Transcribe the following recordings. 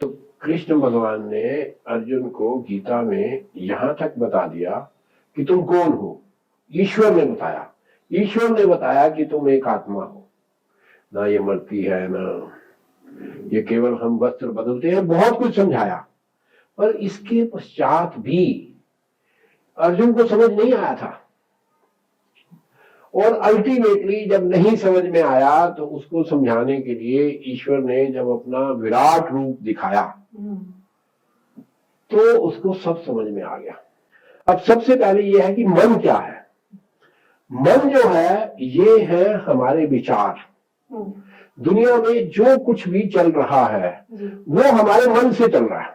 तो कृष्ण भगवान ने अर्जुन को गीता में यहां तक बता दिया कि तुम कौन हो। ईश्वर ने बताया, ईश्वर ने बताया कि तुम एक आत्मा हो, ना ये मरती है, ना ये केवल हम वस्त्र बदलते हैं, बहुत कुछ समझाया। पर इसके पश्चात भी अर्जुन को समझ नहीं आया था, और अल्टीमेटली जब नहीं समझ में आया तो उसको समझाने के लिए ईश्वर ने जब अपना विराट रूप दिखाया तो उसको सब समझ में आ गया। अब सबसे पहले यह है कि मन क्या है। मन जो है ये है हमारे विचार। दुनिया में जो कुछ भी चल रहा है वो हमारे मन से चल रहा है,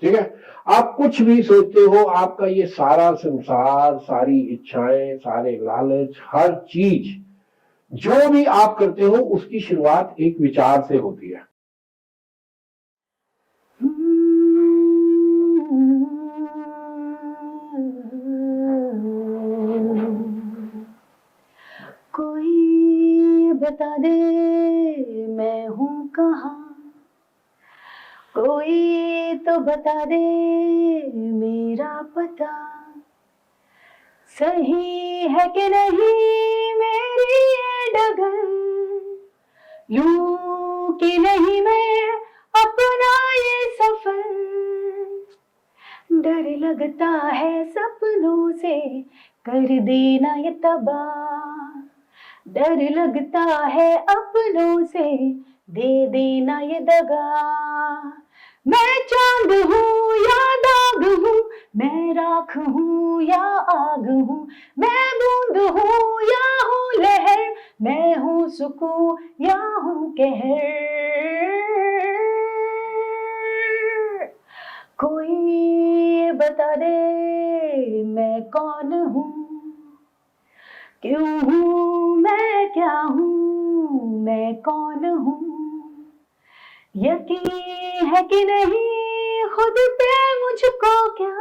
ठीक है। आप कुछ भी सोचते हो, आपका ये सारा संसार, सारी इच्छाएं, सारे लालच, हर चीज जो भी आप करते हो उसकी शुरुआत एक विचार से होती है। कोई बता दे मैं हूँ कहाँ, कोई तो बता दे मेरा पता, सही है कि नहीं मेरी ये डगर, लूं कि नहीं मैं अपना ये सफर, डर लगता है सपनों से कर देना ये तबाह, डर लगता है अपनों से दे देना ये दगा। मैं चांद हूँ या दाग हूँ, मैं राख हूँ या आग हूँ, मैं बूंद हूँ या हूँ लहर, मैं हूँ सुकून या हूँ कहर। कोई बता दे मैं कौन हूँ, क्यों हूँ मैं, क्या हूँ मैं, कौन हूँ, यकीन है कि नहीं खुद पे मुझको क्या,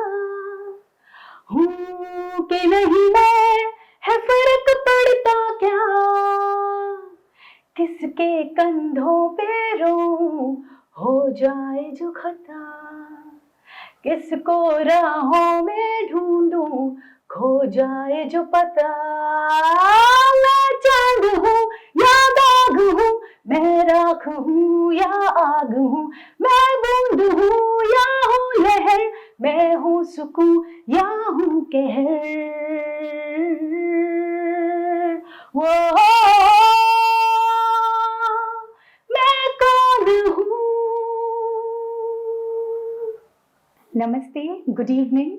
हूँ कि नहीं मैं, है फर्क पड़ता क्या, किसके कंधों पे रो हो जाए जो खता, किसको राहों में ढूंढूं खो जाए जो पता। मैं चांद हूँ या दाग हूँ, मैं राख हूँ या आग हूँ, मैं बूंद हूँ या हूँ लहर, मैं हूँ सुकून या हूँ कहर। वो मैं कौन हूँ। नमस्ते, गुड इवनिंग।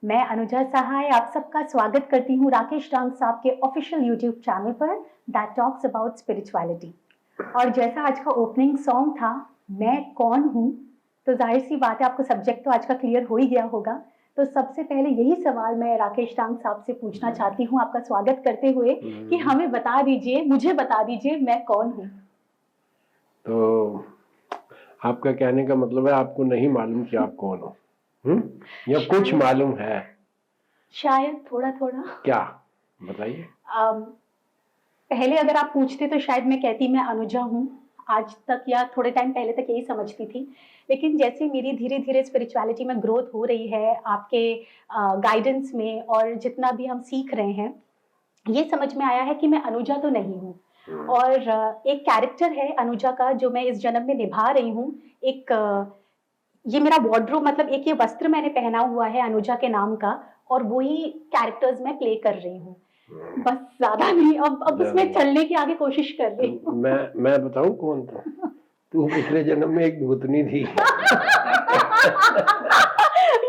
मैं अनुजा सहाय आप सबका स्वागत करती हूँ राकेश डांग साहब के ऑफिशियल यूट्यूब चैनल पर दैट टॉक्स अबाउट स्पिरिचुअलिटी। और जैसा आज का ओपनिंग सॉन्ग था मैं कौन हूँ, तो जाहिर सी बात है आपको सब्जेक्ट तो आज का क्लियर हो ही गया होगा। तो सबसे पहले यही सवाल मैं राकेश डांग साहब से पूछना चाहती हूँ आपका स्वागत करते हुए कि हमें बता दीजिए, मुझे बता दीजिए मैं कौन हूँ। तो आपका कहने का मतलब है आपको नहीं मालूम कि आप कौन हो, या कुछ मालूम है? शायद थोड़ा थोड़ा। क्या बताइए। पहले अगर आप पूछते तो शायद मैं कहती मैं अनुजा हूँ, आज तक या थोड़े टाइम पहले तक यही समझती थी। लेकिन जैसे मेरी धीरे धीरे स्पिरिचुअलिटी में ग्रोथ हो रही है आपके गाइडेंस में, और जितना भी हम सीख रहे हैं, ये समझ में आया है कि मैं अनुजा तो नहीं हूँ, और एक कैरेक्टर है अनुजा का जो मैं इस जन्म में निभा रही हूँ। एक ये मेरा वार्डरोब, मतलब एक ये वस्त्र मैंने पहना हुआ है अनुजा के नाम का, और वही कैरेक्टर्स मैं प्ले कर रही हूँ। बस ज्यादा नहीं, अब उसमें चलने की आगे कोशिश कर रही हूँ। मैं बताऊं कौन था? तू पिछले जन्म में एक भूतनी थी।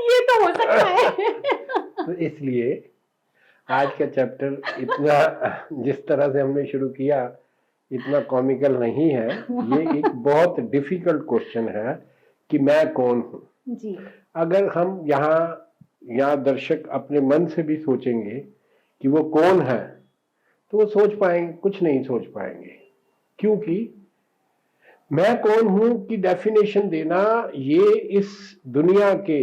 ये तो हो सकता है। तो इसलिए आज का चैप्टर इतना, जिस तरह से हमने शुरू किया, इतना कॉमिकल नहीं है। ये एक बहुत डिफिकल्ट क्वेश्चन है कि मैं कौन हूँ जी। अगर हम यहाँ दर्शक अपने मन से भी सोचेंगे कि वो कौन है, तो वो सोच पाएंगे? कुछ नहीं सोच पाएंगे, क्योंकि मैं कौन हूं की डेफिनेशन देना ये इस दुनिया के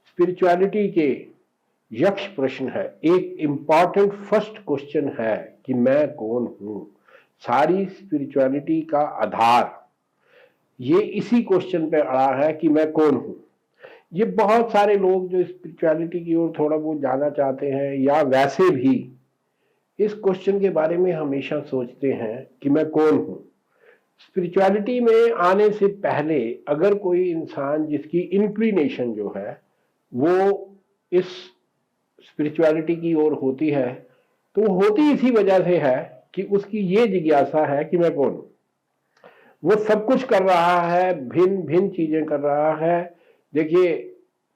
स्पिरिचुअलिटी के यक्ष प्रश्न है। एक इंपॉर्टेंट फर्स्ट क्वेश्चन है कि मैं कौन हूं। सारी स्पिरिचुअलिटी का आधार ये इसी क्वेश्चन पे अड़ा है कि मैं कौन हूं। ये बहुत सारे लोग जो स्पिरिचुअलिटी की ओर थोड़ा बहुत जाना चाहते हैं या वैसे भी इस क्वेश्चन के बारे में हमेशा सोचते हैं कि मैं कौन हूं। स्पिरिचुअलिटी में आने से पहले अगर कोई इंसान जिसकी इंक्लिनेशन जो है वो इस स्पिरिचुअलिटी की ओर होती है तो वो होती इसी वजह से है कि उसकी ये जिज्ञासा है कि मैं कौन हूं। वो सब कुछ कर रहा है, भिन्न भिन्न चीजें कर रहा है। देखिए,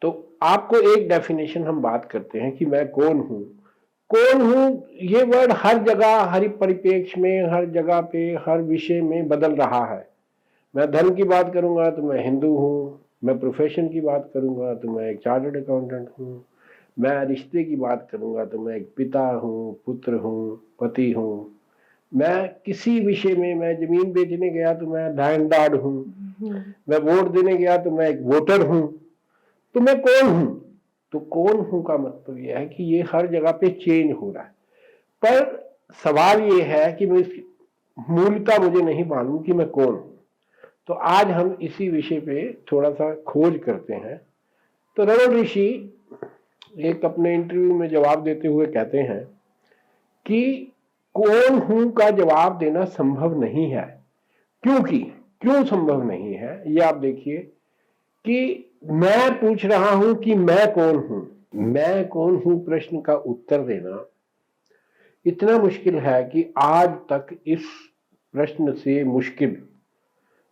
तो आपको एक डेफिनेशन हम बात करते हैं कि मैं कौन हूं। कौन हूं ये वर्ड हर जगह, हर परिप्रेक्ष्य में, हर जगह पे, हर विषय में बदल रहा है। मैं धर्म की बात करूंगा तो मैं हिंदू हूँ, मैं प्रोफेशन की बात करूंगा तो मैं एक चार्टर्ड अकाउंटेंट हूँ, मैं रिश्ते की बात करूंगा तो मैं एक पिता हूँ, पुत्र हूँ, पति हूँ। मैं किसी विषय में, मैं जमीन बेचने गया तो मैं लैंडलॉर्ड हूँ, मैं वोट देने गया तो मैं एक वोटर हूँ। तो मैं कौन हूँ? तो कौन हूँ का मतलब यह है कि ये हर जगह पे चेंज हो रहा है। पर सवाल ये है कि मैं इसकी मूलता मुझे नहीं मालूम कि मैं कौन हूँ। तो आज हम इसी विषय पे थोड़ा सा खोज करते हैं। तो रमन ऋषि एक अपने इंटरव्यू में जवाब देते हुए कहते हैं कि कौन हूं का जवाब देना संभव नहीं है। क्यों संभव नहीं है ये आप देखिए कि मैं पूछ रहा हूं कि मैं कौन हूं। मैं कौन हूं प्रश्न का उत्तर देना इतना मुश्किल है कि आज तक इस प्रश्न से मुश्किल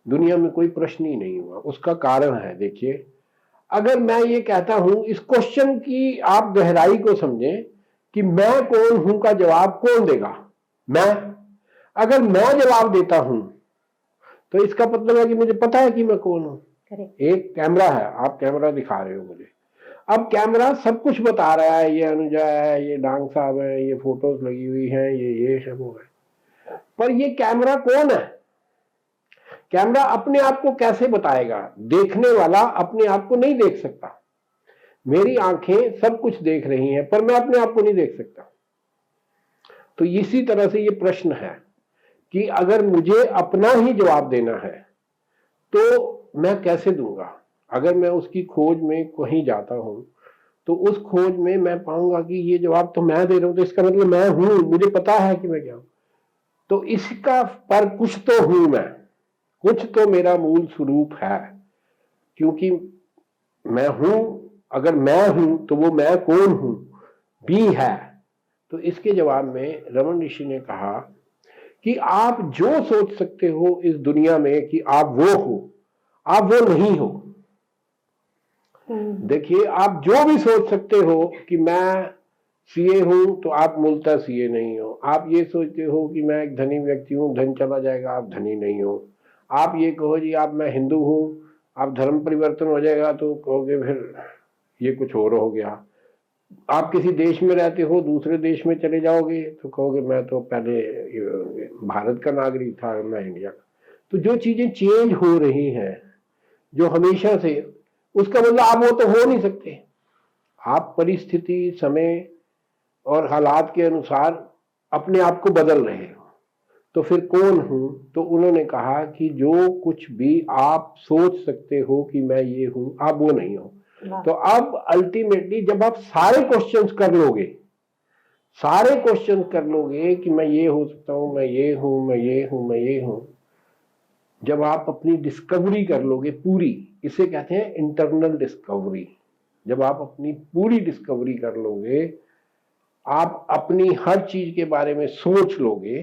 दुनिया में कोई प्रश्न ही नहीं हुआ। उसका कारण है, देखिए, अगर मैं ये कहता हूं, इस क्वेश्चन की आप गहराई को समझें कि मैं कौन हूं का जवाब कौन देगा? मैं। अगर मैं जवाब देता हूं तो इसका मतलब है कि मुझे पता है कि मैं कौन हूं। एक कैमरा है, आप कैमरा दिखा रहे हो मुझे, अब कैमरा सब कुछ बता रहा है, ये अनुजा है, ये डांग साहब है, ये फोटोज लगी हुई है, ये है, वो है। पर ये कैमरा कौन है? कैमरा अपने आप को कैसे बताएगा? देखने वाला अपने आप को नहीं देख सकता। मेरी आंखें सब कुछ देख रही हैं पर मैं अपने आप को नहीं देख सकता। तो इसी तरह से ये प्रश्न है कि अगर मुझे अपना ही जवाब देना है तो मैं कैसे दूंगा? अगर मैं उसकी खोज में कहीं जाता हूं तो उस खोज में मैं पाऊंगा कि ये जवाब तो मैं दे रहा हूं, तो इसका मतलब मैं हूं, मुझे पता है कि मैं क्या हूं। तो इसका पर कुछ तो हूं मैं, कुछ तो मेरा मूल स्वरूप है। क्योंकि मैं हूं, अगर मैं हूं तो वो मैं कौन हूं भी है। तो इसके जवाब में रमन ऋषि ने कहा कि आप जो सोच सकते हो इस दुनिया में कि आप वो हो, आप वो नहीं हो। देखिए, आप जो भी सोच सकते हो कि मैं सीए हूं तो आप मूलतः सीए नहीं हो। आप ये सोचते हो कि मैं एक धनी व्यक्ति हूं, धन चला जाएगा, आप धनी नहीं हो। आप ये कहो जी आप मैं हिंदू हूं, आप धर्म परिवर्तन हो जाएगा तो कहोगे फिर ये कुछ और हो गया। आप किसी देश में रहते हो, दूसरे देश में चले जाओगे तो कहोगे मैं तो पहले भारत का नागरिक था, मैं इंडिया का। तो जो चीजें चेंज हो रही हैं, जो हमेशा से, उसका मतलब आप वो तो हो नहीं सकते। आप परिस्थिति, समय और हालात के अनुसार अपने आप को बदल रहे हो। तो फिर कौन हूं? तो उन्होंने कहा कि जो कुछ भी आप सोच सकते हो कि मैं ये हूं, आप वो नहीं हो। तो अब अल्टीमेटली जब आप सारे क्वेश्चंस कर लोगे, सारे क्वेश्चंस कर लोगे कि मैं ये हो सकता हूं, मैं ये हूं, मैं ये हूं, मैं ये हूं, जब आप अपनी डिस्कवरी कर लोगे पूरी, इसे कहते हैं इंटरनल डिस्कवरी। जब आप अपनी पूरी डिस्कवरी कर लोगे, आप अपनी हर चीज के बारे में सोच लोगे,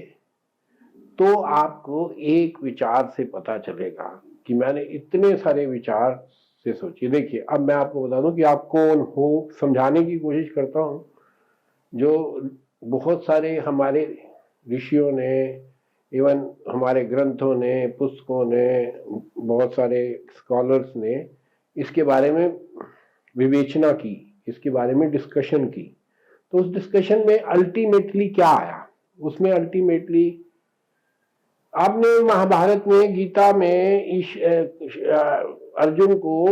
तो आपको एक विचार से पता चलेगा कि मैंने इतने सारे विचार से सोची। देखिए, अब मैं आपको बता दूं कि आप कौन हो, समझाने की कोशिश करता हूं। जो बहुत सारे हमारे ऋषियों ने, इवन हमारे ग्रंथों ने, पुस्तकों ने, बहुत सारे स्कॉलर्स ने इसके बारे में विवेचना की, इसके बारे में डिस्कशन की। तो उस डिस्कशन में अल्टीमेटली क्या आया? उसमें अल्टीमेटली आपने महाभारत में, गीता में अर्जुन को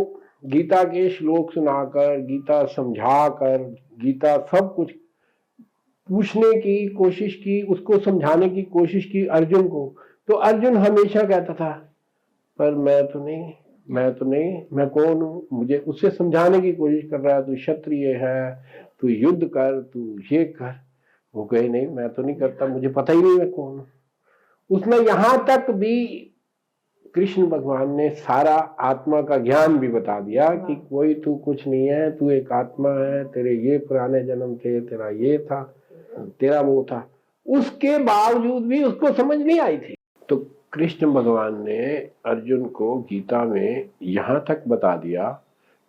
गीता के श्लोक सुनाकर, गीता समझाकर, गीता सब कुछ पूछने की कोशिश की, उसको समझाने की कोशिश की अर्जुन को। तो अर्जुन हमेशा कहता था पर मैं तो नहीं, मैं कौन हूँ? मुझे उससे समझाने की कोशिश कर रहा है, तू क्षत्रिय है, तू युद्ध कर, तू ये कर। वो कहे नहीं, मैं तो नहीं करता, मुझे पता ही नहीं मैं कौन हूँ। उसने यहां तक भी कृष्ण भगवान ने सारा आत्मा का ज्ञान भी बता दिया कि कोई तू कुछ नहीं है, तू एक आत्मा है, तेरे ये पुराने जन्म थे, तेरा ये था, तेरा वो था। उसके बावजूद भी उसको समझ नहीं आई थी। तो कृष्ण भगवान ने अर्जुन को गीता में यहां तक बता दिया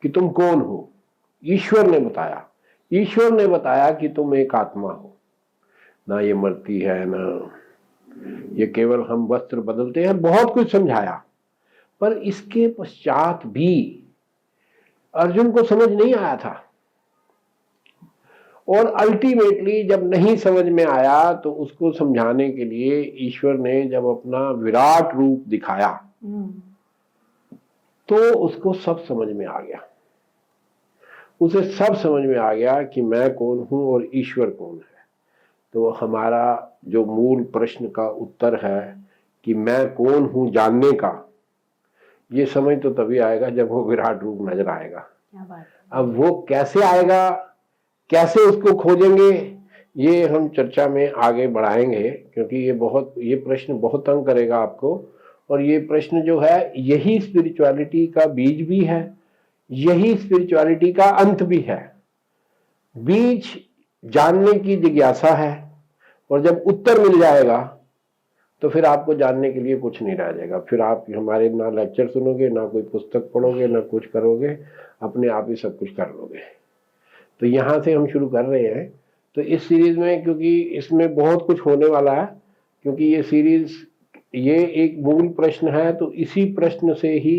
कि तुम कौन हो। ईश्वर ने बताया कि तुम एक आत्मा हो, ना ये मरती है, ना ये केवल हम वस्त्र बदलते हैं, बहुत कुछ समझाया। पर इसके पश्चात भी अर्जुन को समझ नहीं आया था। और अल्टीमेटली जब नहीं समझ में आया तो उसको समझाने के लिए ईश्वर ने जब अपना विराट रूप दिखाया तो उसको सब समझ में आ गया। उसे सब समझ में आ गया कि मैं कौन हूं और ईश्वर कौन है। तो हमारा जो मूल प्रश्न का उत्तर है कि मैं कौन हूं जानने का, ये समझ तो तभी आएगा जब वो विराट रूप नजर आएगा। क्या बात है। अब वो कैसे आएगा, कैसे उसको खोजेंगे, ये हम चर्चा में आगे बढ़ाएंगे, क्योंकि ये प्रश्न बहुत तंग करेगा आपको। और ये प्रश्न जो है यही स्पिरिचुअलिटी का बीज भी है, यही स्पिरिचुअलिटी का अंत भी है। बीज जानने की जिज्ञासा है, और जब उत्तर मिल जाएगा तो फिर आपको जानने के लिए कुछ नहीं रह जाएगा। फिर आप हमारे ना लेक्चर सुनोगे, ना कोई पुस्तक पढ़ोगे, ना कुछ करोगे, अपने आप ही सब कुछ कर लोगे। तो यहाँ से हम शुरू कर रहे हैं। तो इस सीरीज में, क्योंकि इसमें बहुत कुछ होने वाला है, क्योंकि ये सीरीज ये एक मूल प्रश्न है, तो इसी प्रश्न से ही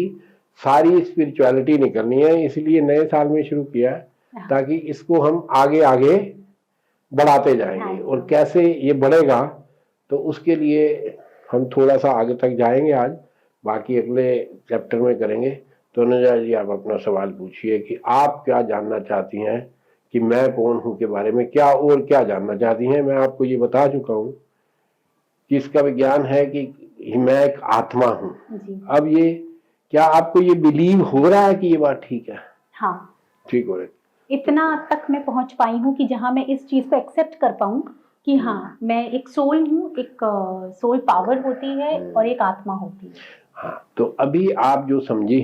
सारी स्पिरिचुअलिटी निकलनी है, इसलिए नए साल में शुरू किया है ताकि इसको हम आगे आगे बढ़ाते जाएंगे। और कैसे ये बढ़ेगा तो उसके लिए हम थोड़ा सा आगे तक जाएंगे आज, बाकी अगले चैप्टर में करेंगे। तो अनुजा जी, आप अपना सवाल पूछिए कि आप क्या जानना चाहती हैं कि मैं कौन हूं के बारे में, क्या और क्या जानना चाहती हैं। मैं आपको ये बता चुका हूं कि इसका विज्ञान है कि मैं एक आत्मा हूं। अब ये क्या आपको ये बिलीव हो रहा है कि ये बात ठीक है? हाँ, ठीक हो रहा है। इतना तक मैं पहुंच पाई हूँ कि जहां मैं इस चीज को एक्सेप्ट कर पाऊं कि हाँ, मैं एक सोल हूँ, एक सोल पावर होती है और एक आत्मा होती है। हाँ, तो अभी आप जो समझी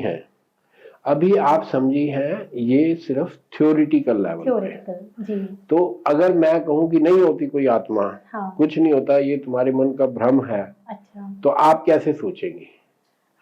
हैं, ये सिर्फ थ्योरिटिकल लेवल पे। जी। तो अगर मैं कहूँ कि नहीं होती कोई आत्मा, हाँ। कुछ नहीं होता, ये तुम्हारे मन का भ्रम है, अच्छा, तो आप कैसे सोचेंगी?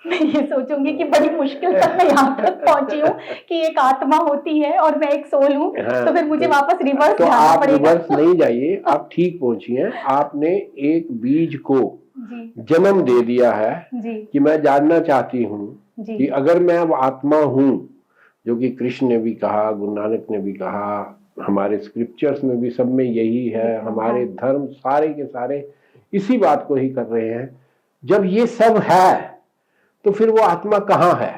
मैं ये सोचूंगी कि बड़ी मुश्किल तक मैं यहाँ तक पहुंची हूँ कि एक आत्मा होती है और मैं एक सोल हूँ। हाँ, तो फिर मुझे वापस रिवर्स तो जाना आप पड़ेगा। रिवर्स नहीं जाइए, आप ठीक पहुंची हैं। आपने एक बीज को जी। जन्म दे दिया है जी। कि मैं जानना चाहती हूँ कि अगर मैं अब आत्मा हूँ, जो कि कृष्ण ने भी कहा, गुरु नानक ने भी कहा, हमारे स्क्रिप्चर्स में भी सब में यही है, हमारे धर्म सारे के सारे इसी बात को ही कर रहे हैं। जब ये सब है तो फिर वो आत्मा कहाँ है?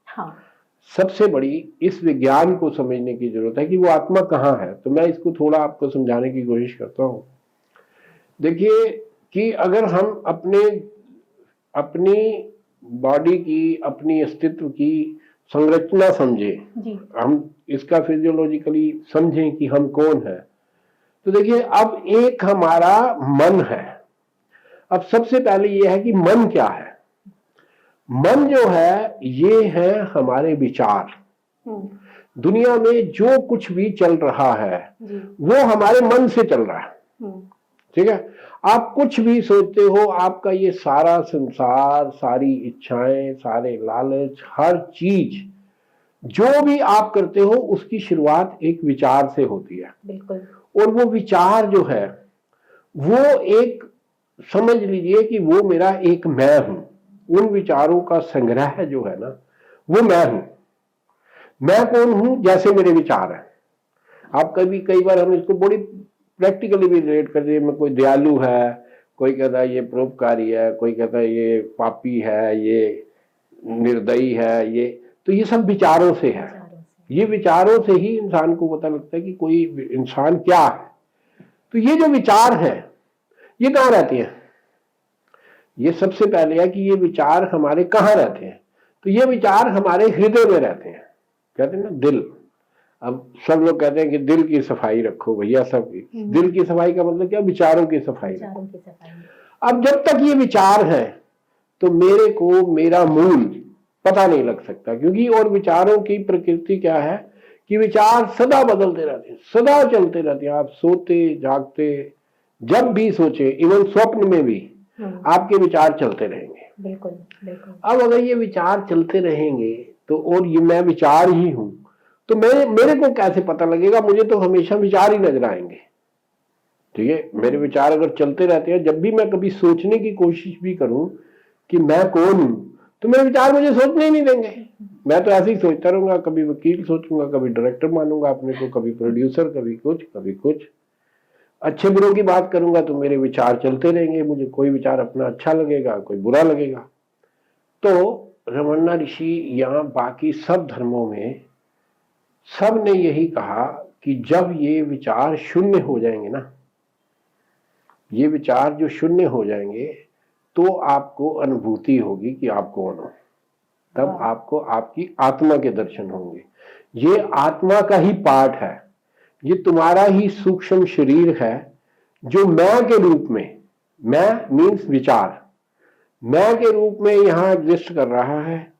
हाँ। सबसे बड़ी इस विज्ञान को समझने की जरूरत है कि वो आत्मा कहाँ है। तो मैं इसको थोड़ा आपको समझाने की कोशिश करता हूँ। देखिए कि अगर हम अपनी बॉडी की, अपनी अस्तित्व की संरचना समझें, हम इसका फिजियोलॉजिकली समझें कि हम कौन है, तो देखिए अब एक हमारा मन है। अब सबसे पहले यह है कि मन क्या है। मन जो है ये है हमारे विचार। दुनिया में जो कुछ भी चल रहा है वो हमारे मन से चल रहा है। ठीक है, आप कुछ भी सोचते हो, आपका ये सारा संसार, सारी इच्छाएं, सारे लालच, हर चीज जो भी आप करते हो उसकी शुरुआत एक विचार से होती है। बिल्कुल। और वो विचार जो है वो एक, समझ लीजिए कि वो मेरा एक मैं हूं। उन विचारों का संग्रह जो है ना, वो मैं हूं। मैं कौन हूं? जैसे मेरे विचार हैं। आप कई बार हम इसको बड़ी प्रैक्टिकली भी रिलेट करते हैं। कोई दयालु है, कोई कहता है ये परोपकारी है, कोई कहता है ये पापी है, ये निर्दयी है। ये तो ये सब विचारों से है। ये विचारों से ही इंसान को पता लगता है कि कोई इंसान क्या है। तो ये जो विचार है ये कहाँ रहती है? ये सबसे पहले है कि ये विचार हमारे कहाँ रहते हैं। तो ये विचार हमारे हृदय में रहते हैं, कहते हैं ना दिल। अब सब लोग कहते हैं कि दिल की सफाई रखो भैया, सब दिल की सफाई का मतलब क्या, विचारों की सफाई रखो। विचारों की सफाई। अब जब तक ये विचार है तो मेरे को मेरा मूल पता नहीं लग सकता, क्योंकि और विचारों की प्रकृति क्या है कि विचार सदा बदलते रहते हैं, सदा चलते रहते हैं। आप सोते जागते जब भी सोचे, इवन स्वप्न में भी आपके विचार चलते रहेंगे। बिल्कुल बिल्कुल। अब अगर ये विचार चलते रहेंगे तो, और ये मैं विचार ही हूं, तो मेरे को कैसे पता लगेगा? मुझे तो हमेशा विचार ही नजर आएंगे। ठीक है, मेरे विचार अगर चलते रहते हैं, जब भी मैं कभी सोचने की कोशिश भी करूं कि मैं कौन हूं, तो मेरे विचार मुझे सोचने ही नहीं देंगे। मैं तो ऐसे ही सोचता रहूंगा, कभी वकील सोचूंगा, कभी डायरेक्टर मानूंगा अपने को, कभी प्रोड्यूसर, कभी कुछ कभी कुछ। अच्छे बुरों की बात करूंगा तो मेरे विचार चलते रहेंगे, मुझे कोई विचार अपना अच्छा लगेगा, कोई बुरा लगेगा। तो रमन्ना ऋषि यहाँ बाकी सब धर्मों में सब ने यही कहा कि जब ये विचार शून्य हो जाएंगे ना, ये विचार जो शून्य हो जाएंगे, तो आपको अनुभूति होगी कि आप कौन हो। तब आपको आपकी आत्मा के दर्शन होंगे। ये आत्मा का ही पार्ट है, ये तुम्हारा ही सूक्ष्म शरीर है जो मैं के रूप में, मैं मीन्स विचार, मैं के रूप में यहां एग्जिस्ट कर रहा है।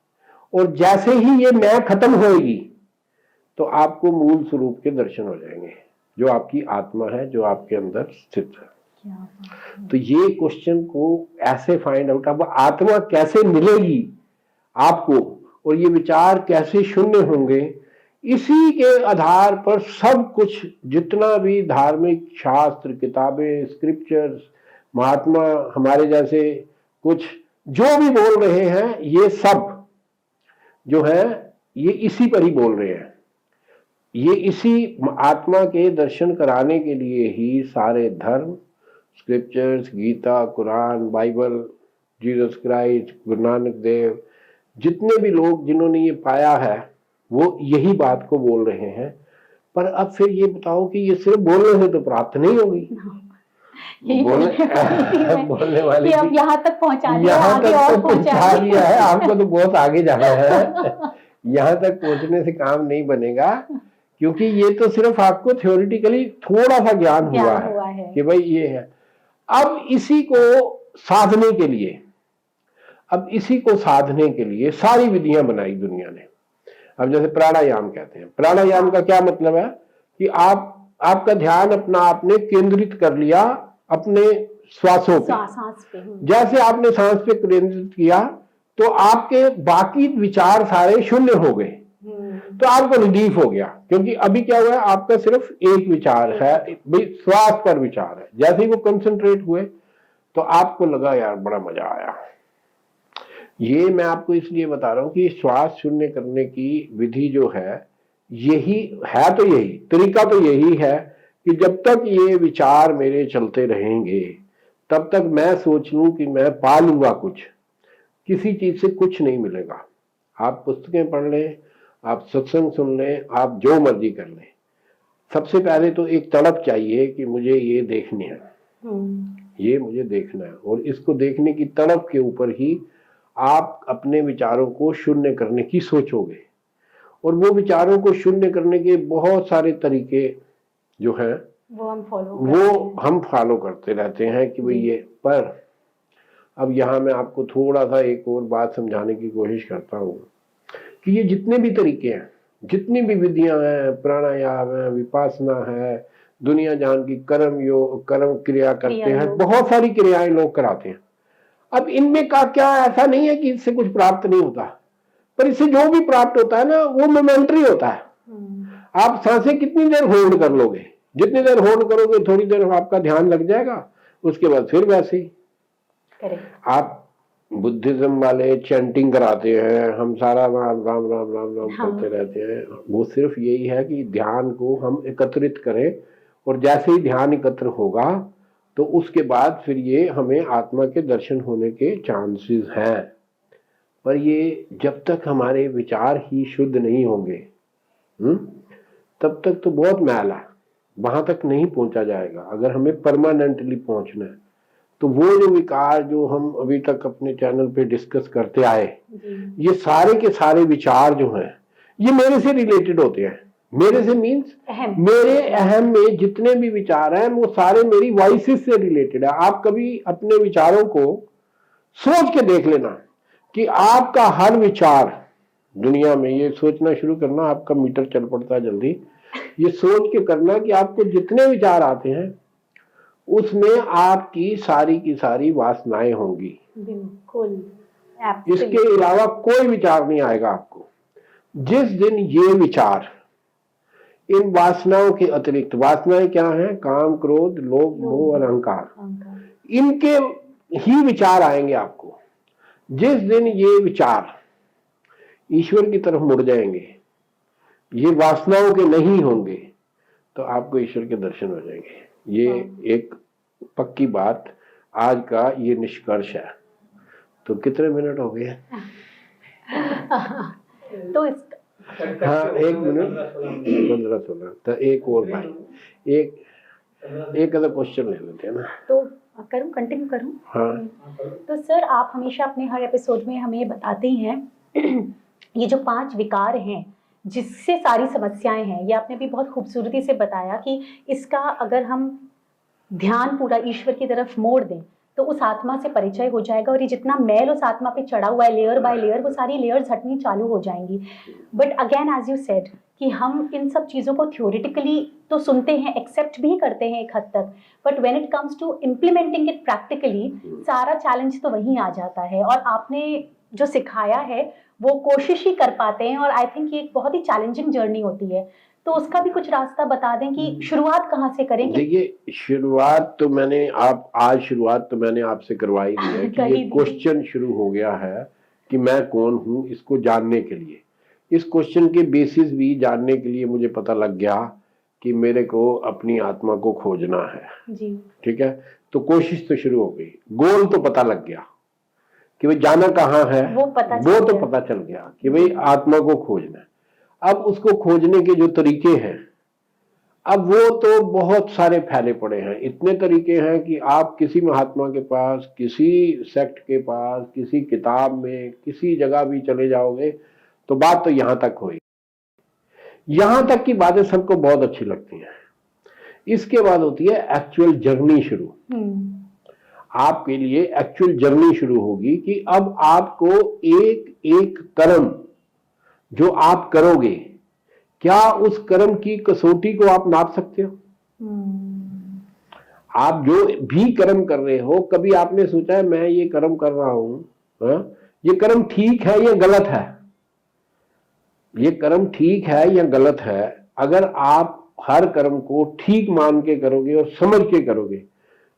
और जैसे ही ये मैं खत्म होएगी तो आपको मूल स्वरूप के दर्शन हो जाएंगे, जो आपकी आत्मा है, जो आपके अंदर स्थित है। तो ये क्वेश्चन को ऐसे फाइंड आउट, अब आत्मा कैसे मिलेगी आपको और ये विचार कैसे शून्य होंगे, इसी के आधार पर सब कुछ, जितना भी धार्मिक शास्त्र, किताबें, स्क्रिप्चर्स, महात्मा हमारे जैसे कुछ जो भी बोल रहे हैं, ये सब जो है ये इसी पर ही बोल रहे हैं। ये इसी आत्मा के दर्शन कराने के लिए ही सारे धर्म, scriptures, Gita, Quran, Bible, Jesus Christ, Guru Nanak देव, जितने भी लोग जिन्होंने ये पाया है वो यही बात को बोल रहे हैं। पर अब फिर ये बताओ कि ये सिर्फ बोलने से तो प्राप्त नहीं होगी। बोलने वाले अब यहाँ तक पहुंचा दिया, यहाँ आगे तक और तो पहुंचा पहुंचा दिया है, आपको तो बहुत आगे जाना है। यहाँ तक पहुंचने से काम नहीं बनेगा, क्योंकि ये तो सिर्फ आपको थ्योरेटिकली थोड़ा सा ज्ञान हुआ है कि भाई ये है। अब इसी को साधने के लिए, अब इसी को साधने के लिए सारी विधियां बनाई दुनिया ने। अब जैसे प्राणायाम कहते हैं, प्राणायाम का क्या मतलब है कि आपका ध्यान अपना आपने केंद्रित कर लिया अपने श्वासों पे। जैसे आपने सांस पे केंद्रित किया तो आपके बाकी विचार सारे शून्य हो गए, तो आपको रिलीफ हो गया। क्योंकि अभी क्या हुआ है, आपका सिर्फ एक विचार है, भाई श्वास पर विचार है। जैसे ही वो कंसंट्रेट हुए तो आपको लगा यार बड़ा मजा आया। ये मैं आपको इसलिए बता रहा हूं कि श्वास शून्य करने की विधि जो है, यही है, तो यही तरीका तो यही है कि जब तक ये विचार मेरे चलते रहेंगे तब तक मैं सोच लूं कि मैं पा लूंगा कुछ, किसी चीज से कुछ नहीं मिलेगा। आप पुस्तकें पढ़ लें, आप सत्संग सुन लें, आप जो मर्जी कर लें, सबसे पहले तो एक तड़प चाहिए कि मुझे ये देखनी है, ये मुझे देखना है। और इसको देखने की तड़प के ऊपर ही आप अपने विचारों को शून्य करने की सोचोगे। और वो विचारों को शून्य करने के बहुत सारे तरीके जो हैं वो हम फॉलो करते रहते हैं कि भाई ये। पर अब यहाँ मैं आपको थोड़ा सा एक और बात समझाने की कोशिश करता हूँ कि ये जितने भी तरीके हैं, जितनी भी विधियां हैं, प्राणायाम है, विपासना है, दुनिया जान की कर्म योग, कर्म क्रिया करते हैं, बहुत सारी क्रियाएं लोग कराते हैं। अब इनमें का क्या, ऐसा नहीं है कि इससे कुछ प्राप्त नहीं होता, पर इससे जो भी प्राप्त होता है ना वो मोमेंटरी होता है। आप सांसें कितनी देर होल्ड कर लोगे, जितनी देर होल्ड करोगे थोड़ी देर आपका ध्यान लग जाएगा, उसके बाद फिर वैसे ही। आप बुद्धिज्म वाले चैंटिंग कराते हैं, हम सारा राम राम राम राम राम करते रहते हैं, वो सिर्फ यही है कि ध्यान को हम एकत्रित करें। और जैसे ही ध्यान एकत्र होगा तो उसके बाद फिर ये हमें आत्मा के दर्शन होने के चांसेस हैं। पर ये जब तक हमारे विचार ही शुद्ध नहीं होंगे तब तक तो बहुत मैल है, वहां तक नहीं पहुंचा जाएगा। अगर हमें परमानेंटली पहुंचना है तो वो जो विकार जो हम अभी तक अपने चैनल पे डिस्कस करते आए, जी, ये सारे के सारे विचार जो हैं ये मेरे से रिलेटेड होते हैं। मेरे से मीन्स अहम, मेरे अहम में जितने भी विचार हैं वो सारे मेरी वॉइसेस से रिलेटेड है। आप कभी अपने विचारों को सोच के देख लेना कि आपका हर विचार दुनिया में, ये सोचना शुरू करना, आपका मीटर चल पड़ता है जल्दी। ये सोच के करना कि आपको जितने विचार आते हैं उसमें आपकी सारी की सारी वासनाएं होंगी। बिल्कुल, इसके एब्सोल्युटली, अलावा कोई विचार नहीं आएगा आपको। जिस दिन ये विचार इन वासनाओं के अतिरिक्त, वासनाएं क्या हैं? काम, क्रोध, लोभ, मोह और अहंकार, इनके ही विचार आएंगे आपको। जिस दिन ये विचार ईश्वर की तरफ मुड़ जाएंगे, ये वासनाओं के नहीं होंगे, तो आपको ईश्वर के दर्शन हो जाएंगे। ये एक पक्की बात, आज का ये निष्कर्ष है। तो कितने मिनट हो गए? तो इस हाँ, 1 मिनट 15-16, तो एक और भाई, एक अदर क्वेश्चन ले लेते हैं ना। तो करूं, कंटिन्यू करूं? हाँ, तो सर, आप हमेशा अपने हर एपिसोड में हमें बताते ही हैं ये जो 5 विकार हैं जिससे सारी समस्याएं हैं, ये आपने भी बहुत खूबसूरती से बताया कि इसका अगर हम ध्यान पूरा ईश्वर की तरफ मोड़ दें तो उस आत्मा से परिचय हो जाएगा, और ये जितना मैल उस आत्मा पे चढ़ा हुआ है लेयर बाय लेयर, वो सारी लेयर्स हटनी चालू हो जाएंगी। But again as you said कि हम इन सब चीज़ों को थ्योरेटिकली तो सुनते हैं, एक्सेप्ट भी करते हैं एक हद तक, but when it comes to implementing it practically, सारा चैलेंज तो वहीं आ जाता है। और आपने जो सिखाया है वो कोशिश ही कर पाते हैं, और आई थिंक ये एक बहुत ही चैलेंजिंग जर्नी होती है। तो उसका भी कुछ रास्ता बता दें कि शुरुआत कहाँ से करें कि देखिए, शुरुआत तो मैंने आपसे करवाई दी है कि कही ये दी। क्वेश्चन शुरू हो गया है कि मैं कौन हूं, इसको जानने के लिए। इस क्वेश्चन के बेसिस भी जानने के लिए मुझे पता लग गया कि मेरे को अपनी आत्मा को खोजना है। जी, ठीक है, तो कोशिश तो शुरू हो गई, गोल तो पता लग गया कि भाई जाना कहाँ है, वो तो पता चल गया कि भाई आत्मा को खोजना है। अब उसको खोजने के जो तरीके हैं, अब वो तो बहुत सारे फैले पड़े हैं। इतने तरीके हैं कि आप किसी महात्मा के पास, किसी सेक्ट के पास, किसी किताब में, किसी जगह भी चले जाओगे तो बात तो यहां तक होगी। यहां तक की बातें सबको बहुत अच्छी लगती हैं। इसके बाद होती है एक्चुअल जर्नी शुरू। आपके लिए एक्चुअल जर्नी शुरू होगी कि अब आपको एक एक कर्म जो आप करोगे, क्या उस कर्म की कसौटी को आप नाप सकते हो? आप जो भी कर्म कर रहे हो, कभी आपने सोचा है मैं ये कर्म कर रहा हूं, ये कर्म ठीक है या गलत है? ये कर्म ठीक है या गलत है? अगर आप हर कर्म को ठीक मान के करोगे और समझ के करोगे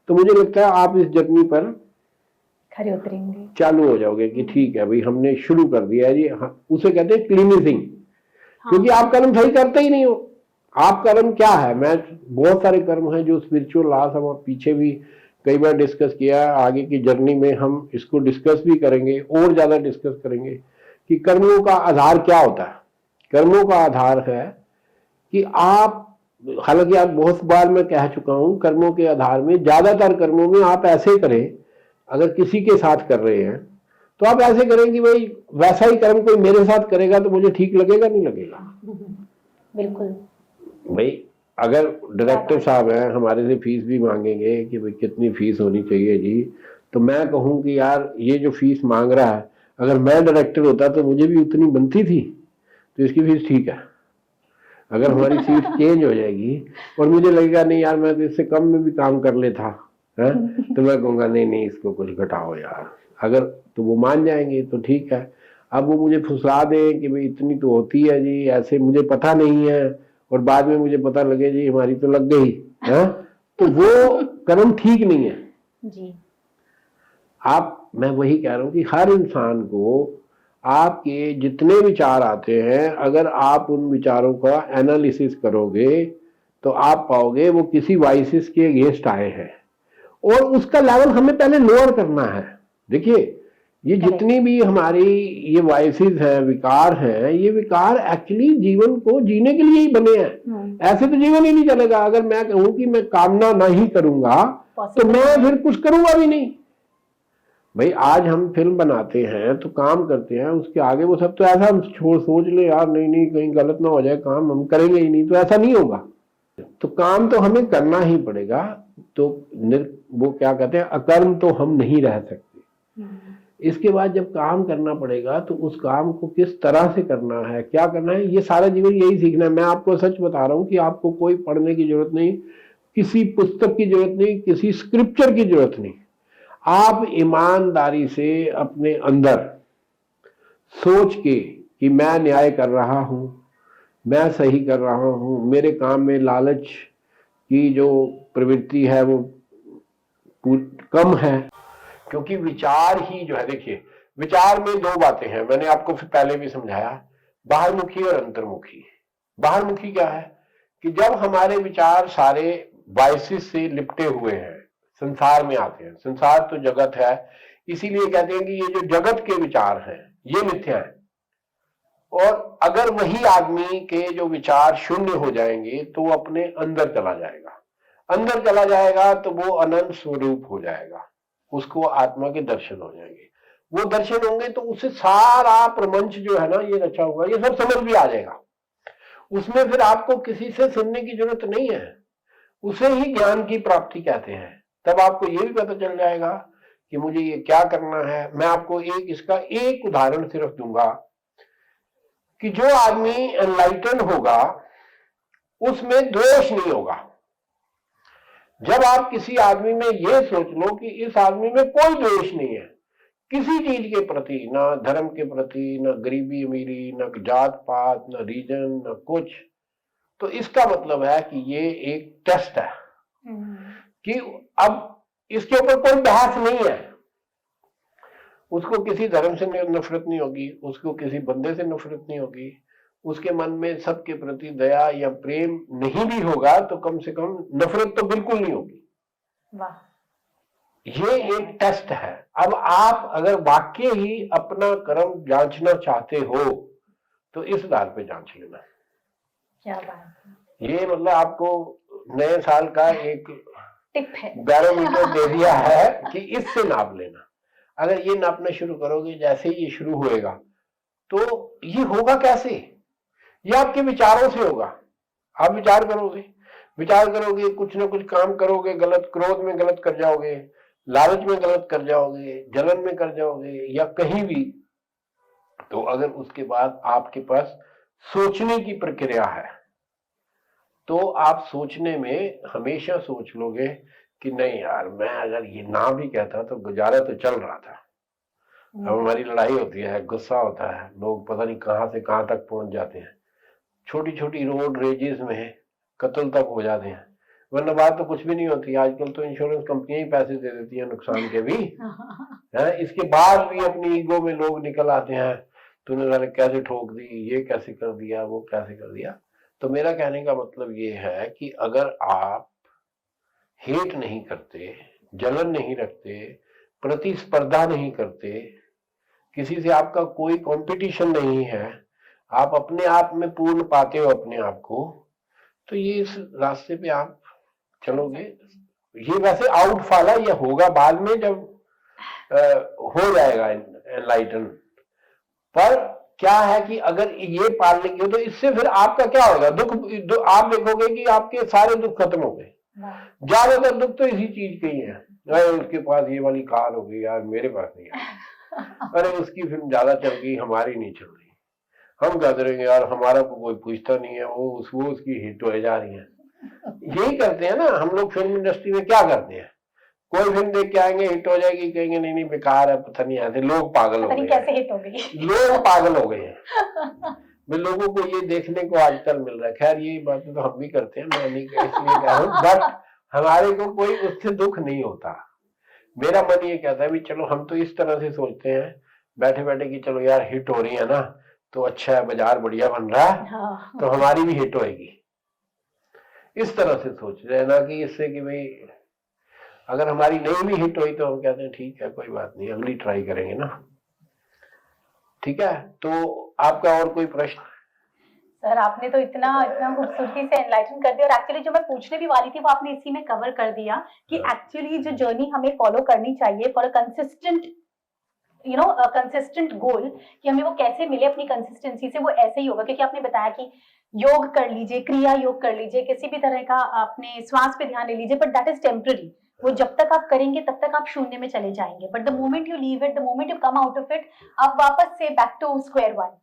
तो मुझे लगता है आप इस जर्नी पर खरे उतरेंगे, चालू हो जाओगे कि ठीक है भाई, हमने शुरू कर दिया है जी। हाँ, उसे कहते हैं क्लीनिंग। क्योंकि आप कर्म सही करते ही नहीं हो। आप कर्म क्या है? मैं बहुत सारे कर्म हैं जो स्पिरिचुअल लॉस, हम पीछे भी कई बार डिस्कस किया है, आगे की जर्नी में हम इसको डिस्कस भी करेंगे और ज्यादा डिस्कस करेंगे कि कर्मों का आधार क्या होता है। कर्मों का आधार है कि आप, हालांकि आप बहुत बार मैं कह चुका हूं, कर्मों के आधार में ज्यादातर कर्मों में आप ऐसे करें, अगर किसी के साथ कर रहे हैं तो आप ऐसे करें कि भाई वैसा ही कर्म कोई मेरे साथ करेगा तो मुझे ठीक लगेगा, नहीं लगेगा? बिल्कुल भाई अगर डायरेक्टर साहब हैं, हमारे से फीस भी मांगेंगे कि भाई कितनी फीस होनी चाहिए जी, तो मैं कहूं कि यार ये जो फीस मांग रहा है, अगर मैं डायरेक्टर होता तो मुझे भी उतनी बनती थी, तो इसकी फीस ठीक है। अगर हमारी सीट चेंज हो जाएगी और मुझे लगेगा नहीं यार मैं तो इससे कम में भी काम कर लेता है, तो मैं कहूँगा नहीं नहीं इसको कुछ घटाओ यार। अगर तो वो मान जाएंगे तो ठीक है। अब वो मुझे फुसला दें कि भाई इतनी तो होती है जी, ऐसे मुझे पता नहीं है, और बाद में मुझे पता लगे जी हमारी तो लग गई है, तो वो कर्म ठीक नहीं है जी। मैं वही कह रहा हूं कि हर इंसान को आपके जितने विचार आते हैं, अगर आप उन विचारों का एनालिसिस करोगे तो आप पाओगे वो किसी वाइसिस के अगेंस्ट आए हैं, और उसका लेवल हमें पहले लोअर करना है। देखिए, ये जितनी भी हमारी ये वाइसेस हैं, विकार हैं, ये विकार एक्चुअली जीवन को जीने के लिए ही बने हैं। ऐसे तो जीवन ही नहीं चलेगा। अगर मैं कहूं कि मैं कामना नहीं करूंगा तो मैं फिर कुछ करूंगा भी नहीं। भाई आज हम फिल्म बनाते हैं तो काम करते हैं, उसके आगे वो सब तो ऐसा हम सोच ले यार नहीं नहीं कहीं गलत ना हो जाए काम, हम करेंगे ही नहीं, तो ऐसा नहीं होगा। तो काम तो हमें करना ही पड़ेगा। तो वो क्या कहते हैं, अकर्म तो हम नहीं रह सकते। इसके बाद जब काम करना पड़ेगा तो उस काम को किस तरह से करना है, क्या करना है, ये सारा जीवन यही सीखना है। मैं आपको सच बता रहा हूं कि आपको कोई पढ़ने की जरूरत नहीं, किसी पुस्तक की जरूरत नहीं, किसी स्क्रिप्चर की जरूरत नहीं। आप ईमानदारी से अपने अंदर सोच के कि मैं न्याय कर रहा हूं, मैं सही कर रहा हूं, मेरे काम में लालच की जो प्रवृत्ति है वो कम है। क्योंकि विचार ही जो है, देखिए विचार में दो बातें हैं, मैंने आपको पहले भी समझाया, बाहरमुखी और अंतर्मुखी। बाहरमुखी क्या है कि जब हमारे विचार सारे वाइसेस से लिपटे हुए हैं, संसार में आते हैं। संसार तो जगत है, इसीलिए कहते हैं कि ये जो जगत के विचार हैं ये मिथ्या है। और अगर वही आदमी के जो विचार शून्य हो जाएंगे तो वो अपने अंदर चला जाएगा। अंदर चला जाएगा तो वो अनंत स्वरूप हो जाएगा, उसको आत्मा के दर्शन हो जाएंगे। वो दर्शन होंगे तो उससे सारा प्रपंच जो है ना ये रचा हुआ, ये सब समझ भी आ जाएगा। उसमें फिर आपको किसी से सुनने की जरूरत नहीं है, उसे ही ज्ञान की प्राप्ति कहते हैं। तब आपको ये भी पता चल जाएगा कि मुझे ये क्या करना है। मैं आपको इसका एक उदाहरण सिर्फ दूंगा कि जो आदमी एनलाइटन होगा उसमें दोष नहीं होगा। जब आप किसी आदमी में ये सोच लो कि इस आदमी में कोई दोष नहीं है किसी चीज के प्रति, ना धर्म के प्रति, ना गरीबी अमीरी, ना जात पात, ना रीजन, ना कुछ, तो इसका मतलब है कि ये एक टेस्ट है कि अब इसके ऊपर कोई बहस नहीं है। उसको किसी धर्म से नफरत नहीं होगी, उसको किसी बंदे से नफरत नहीं होगी, उसके मन में सबके प्रति दया या प्रेम नहीं भी होगा तो कम से कम नफरत तो बिल्कुल नहीं होगी। वाह, ये एक टेस्ट है। अब आप अगर वाकई ही अपना कर्म जांचना चाहते हो तो इस आधार पे जांच लेना। क्या बात है। ये मतलब आपको नए साल का एक टिप है, बैरोमीटर दे दिया है कि इससे नाप लेना। अगर ये नापना शुरू करोगे, जैसे ही ये शुरू होएगा तो ये होगा कैसे, ये आपके विचारों से होगा। आप विचार करोगे, कुछ ना कुछ काम करोगे गलत, क्रोध में गलत कर जाओगे, लालच में गलत कर जाओगे, जलन में कर जाओगे या कहीं भी। तो अगर उसके बाद आपके पास सोचने की प्रक्रिया है तो आप सोचने में हमेशा सोच लोगे कि नहीं यार, मैं अगर ये ना भी कहता तो गुजारा तो चल रहा था। अब हमारी लड़ाई होती है, गुस्सा होता है, लोग पता नहीं कहां से कहां तक पहुंच जाते हैं, छोटी छोटी रोड रेजेस में कत्ल तक हो जाते हैं, वरना बात तो कुछ भी नहीं होती। आजकल तो इंश्योरेंस कंपनियां ही पैसे दे देती हैं नुकसान के भी है। इसके बाद भी अपनी ईगो में लोग निकल आते हैं, तूने मैंने कैसे ठोक दी, ये कैसे कर दिया, वो कैसे कर दिया। तो मेरा कहने का मतलब ये है कि अगर आप हेट नहीं करते, जलन नहीं रखते, प्रतिस्पर्धा नहीं करते, किसी से आपका कोई कंपटीशन नहीं है, आप अपने आप में पूर्ण पाते हो अपने आप को, तो ये इस रास्ते पे आप चलोगे। ये वैसे आउटफॉल है, ये होगा बाद में जब हो जाएगा एनलाइटन। पर क्या है कि अगर ये पाल लेंगे तो इससे फिर आपका क्या होगा, दुख आप देखोगे कि आपके सारे दुख खत्म हो गए। ज्यादातर दुख तो इसी चीज के ही है, उसके पास ये वाली कार हो गई यार, मेरे पास नहीं है। अरे उसकी फिल्म ज्यादा चल गई, हमारी नहीं चल रही, हम कहते रहेंगे यार हमारा को कोई पूछता नहीं है, वो उसकी हिट हो जा रही है। यही करते हैं ना हम लोग फिल्म इंडस्ट्री में। क्या करते हैं, कोई फिल्म देख के आएंगे, हिट हो जाएगी, कहेंगे नहीं नहीं बेकार है, पता नहीं ऐसे। लोग पागल हो गए, कैसे हिट हो गई, लोग पागल हो गए हैं। लोगों को ये देखने को आजकल मिल रहा है। खैर ये बातें तो हम भी करते हैं, मैं नहीं इसलिए कह रहा हूँ, बट हमारे को कोई उससे दुख नहीं होता। मेरा मन ये कहता है भी चलो हम तो इस तरह से सोचते हैं बैठे बैठे कि चलो यार हिट हो रही है ना तो अच्छा है, बाजार बढ़िया बन रहा है, हाँ। तो हमारी भी हिट होएगी। इस तरह से सोच रहे हैं ना कि इससे कि भाई अगर हमारी नहीं भी हिट हुई तो हम कहते हैं ठीक है कोई बात नहीं, अगली ट्राई करेंगे ना। ठीक है, तो आपका और कोई प्रश्न? सर आपने तो इतना इतना खूबसूरती से एनलाइटन कर दिया, और एक्चुअली जो मैं पूछने भी वाली थी वो आपने इसी में कवर कर दिया कि हाँ। एक्चुअली जो जर्नी हमें फॉलो करनी चाहिए फॉर अ कंसिस्टेंट कंसिस्टेंट गोल, कि हमें वो कैसे मिले अपनी कंसिस्टेंसी से, वो ऐसे ही होगा। क्योंकि आपने बताया कि योग कर लीजिए, क्रिया योग कर लीजिए, किसी भी तरह का आपने श्वास पे ध्यान ले लीजिए, बट दैट इज टेम्पररी। वो जब तक आप करेंगे तब तक आप शून्य में चले जाएंगे, but the moment you leave it, the moment you come out of it, आप वापस से बैक टू स्क्वायर वन।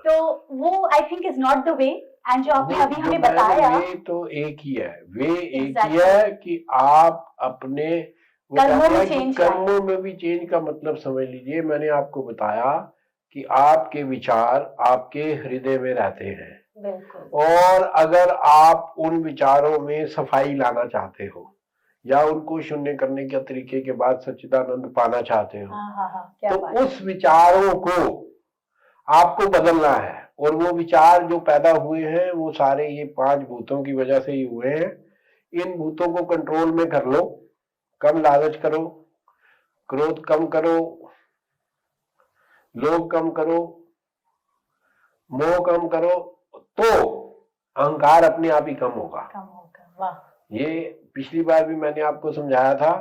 तो वो I think is not the way. And जो आपने अभी हमें बताया, वे तो एक ही है, वे एक ही Exactly. है कि आप अपने कर्मों में change कर्मों में भी चेंज का मतलब समझ लीजिए, मैंने आपको बताया कि आपके विचार आपके हृदय में रहते हैं, बिल्कुल, और अगर आप उन विचारों में सफाई लाना चाहते हो या उनको शून्य करने के तरीके के बाद सच्चिदानंद पाना चाहते हो, क्या तो बात है। उस विचारों को आपको बदलना है। और वो विचार जो पैदा हुए हैं वो सारे ये 5 भूतों की वजह से ही हुए हैं। इन भूतों को कंट्रोल में कर लो, कम लालच करो, क्रोध कम करो, लोभ कम करो, मोह कम करो, तो अहंकार अपने आप ही कम होगा। वाह। ये पिछली बार भी मैंने आपको समझाया था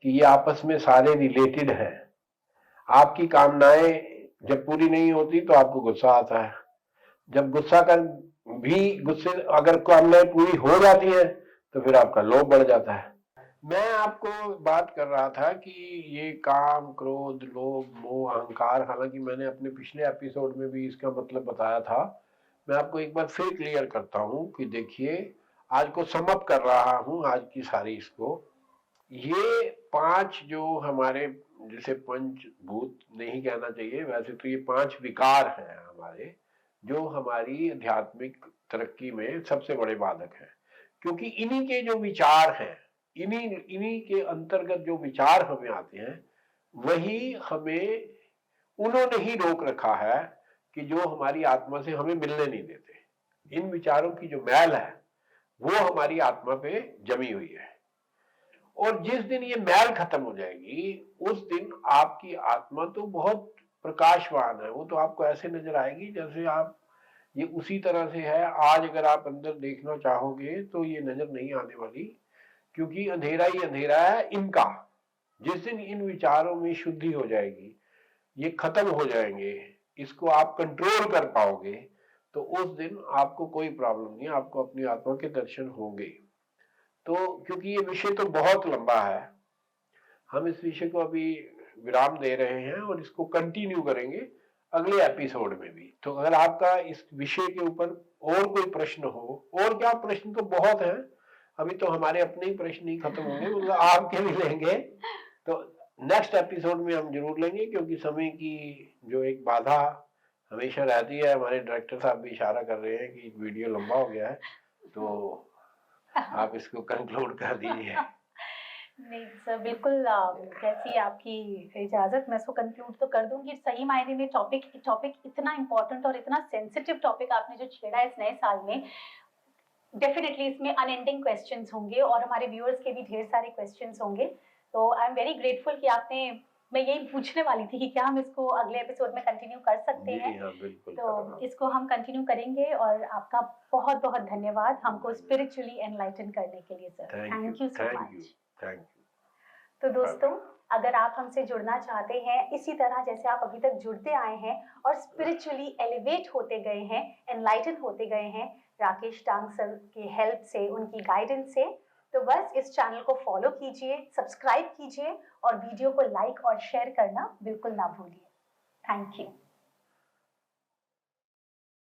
कि ये आपस में सारे रिलेटेड हैं। आपकी कामनाएं जब पूरी नहीं होती तो आपको गुस्सा आता है, जब गुस्से अगर कामनाएं पूरी हो जाती हैं तो फिर आपका लोभ बढ़ जाता है। मैं आपको बात कर रहा था कि ये काम, क्रोध, लोभ, मोह, अहंकार, हालांकि मैंने अपने पिछले एपिसोड में भी इसका मतलब बताया था, मैं आपको एक बार फिर क्लियर करता हूं कि देखिए, आज को समअप कर रहा हूं, आज की सारी इसको, ये 5 जो हमारे, जिसे पंचभूत नहीं कहना चाहिए, वैसे तो ये 5 विकार हैं हमारे, जो हमारी आध्यात्मिक तरक्की में सबसे बड़े बाधक हैं। क्योंकि इन्हीं के जो विचार हैं, इन्हीं के अंतर्गत जो विचार हमें आते हैं, वही हमें उन्होंने ही रोक रखा है कि जो हमारी आत्मा से हमें मिलने नहीं देते। इन विचारों की जो मैल है वो हमारी आत्मा पे जमी हुई है, और जिस दिन ये मैल खत्म हो जाएगी उस दिन आपकी आत्मा तो बहुत प्रकाशवान है। वो तो आपको ऐसे नजर आएगी जैसे आप, ये उसी तरह से है। आज अगर आप अंदर देखना चाहोगे तो ये नजर नहीं आने वाली, क्योंकि अंधेरा ही अंधेरा है इनका। जिस दिन इन विचारों में शुद्धि हो जाएगी, ये खत्म हो जाएंगे, इसको आप कंट्रोल कर पाओगे, तो उस दिन आपको कोई प्रॉब्लम नहीं, आपको अपनी आत्मा के दर्शन होंगे। तो क्योंकि ये विषय तो बहुत लंबा है, हम इस विषय को अभी विराम दे रहे हैं और इसको कंटिन्यू करेंगे अगले एपिसोड में भी। तो अगर आपका इस विषय के ऊपर और कोई प्रश्न हो, और क्या प्रश्न तो बहुत हैं, अभी तो हमारे अपने ही प्रश्न ही खत्म होंगे, मतलब आपके भी लेंगे, तो नेक्स्ट एपिसोड में हम जरूर लेंगे, क्योंकि समय की जो एक बाधा हमेशा रहती है। हमारे डायरेक्टर साहब भी इशारा कर रहे हैं कि वीडियो लंबा हो गया है, तो आप इसको कंक्लूड कर दीजिए। नहीं सर, बिल्कुल जैसी आपकी इजाजत, मैं इसको कंक्लूड तो कर दूंगी। सही मायने में टॉपिक इतना इम्पोर्टेंट और इतना सेंसिटिव टॉपिक आपने जो छेड़ा इस नए साल में, डेफिनेटली इसमें अनएंडिंग क्वेश्चंस होंगे और हमारे व्यूअर्स के भी ढेर सारे क्वेश्चंस होंगे। तो आई एम वेरी ग्रेटफुल कि आपने, मैं यही पूछने वाली थी कि क्या हम इसको अगले एपिसोड में कंटिन्यू कर सकते हैं। हाँ, बिल्कुल, तो इसको हम कंटिन्यू करेंगे, और आपका बहुत बहुत धन्यवाद हमको स्पिरिचुअली एनलाइटन करने के लिए sir. Thank you so much. Thank you. तो दोस्तों, अगर आप हमसे जुड़ना चाहते हैं इसी तरह जैसे आप अभी तक जुड़ते आए हैं और स्पिरिचुअली एलिवेट होते गए हैं, एनलाइटन होते गए हैं राकेश टांग सर की हेल्प से, उनकी गाइडेंस से, तो बस इस चैनल को फॉलो कीजिए, सब्सक्राइब कीजिए और वीडियो को लाइक और शेयर करना बिल्कुल ना भूलिए। Thank you.